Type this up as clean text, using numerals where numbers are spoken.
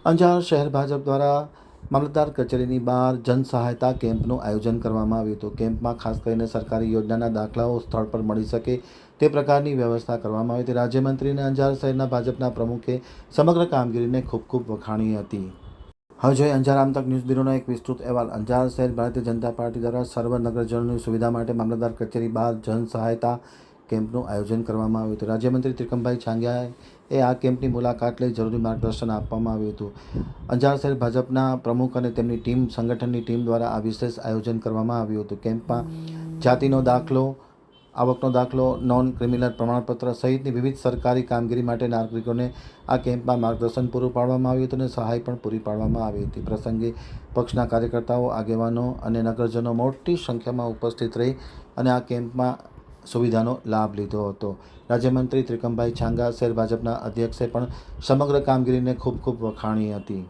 અંજાર શહેર ભાજપ દ્વારા મામલતદાર કચેરીની બહાર જન સહાયતા કેમ્પનું આયોજન કરવામાં આવ્યું હતું। કેમ્પમાં ખાસ કરીને સરકારી યોજનાના દાખલાઓ સ્થળ પર મળી શકે તે પ્રકારની વ્યવસ્થા કરવામાં આવી હતી। રાજ્યમંત્રી અને અંજાર શહેરના ભાજપના પ્રમુખે સમગ્ર કામગીરીને ખૂબ વખાણી હતી। હવે જોઈએ અંજાર આમ તક ન્યૂઝ બ્યુરોનો એક વિસ્તૃત અહેવાલ। અંજાર શહેર ભારતીય જનતા પાર્ટી દ્વારા સર્વ નગરજનોની સુવિધા માટે મામલતદાર કચેરી બહાર જન સહાયતા કેમ્પનું આયોજન કરવામાં આવ્યું હતું। રાજ્યમંત્રી ત્રિકમભાઈ છાંગિયાએ આ કેમ્પની મુલાકાત લઈ જરૂરી માર્ગદર્શન આપવામાં આવ્યું હતું। અંજાર શહેર ભાજપના પ્રમુખ અને તેમની ટીમ સંગઠનની ટીમ દ્વારા આ વિશેષ આયોજન કરવામાં આવ્યું હતું। કેમ્પમાં જાતિનો દાખલો, આવકનો દાખલો, નોન ક્રિમિનલ પ્રમાણપત્ર સહિતની વિવિધ સરકારી કામગીરી માટે નાગરિકોને આ કેમ્પમાં માર્ગદર્શન પૂરું પાડવામાં આવ્યું હતું અને સહાય પણ પૂરી પાડવામાં આવી હતી। પ્રસંગે પક્ષના કાર્યકર્તાઓ, આગેવાનો અને નગરજનો મોટી સંખ્યામાં ઉપસ્થિત રહી અને આ કેમ્પમાં સુવિધાનો લાભ લીધો હતો। રાજ્યમંત્રી ત્રિકમભાઈ છાંગા, શહેર ભાજપના અધ્યક્ષે પણ સમગ્ર કામગીરીને ખૂબ વખાણી હતી।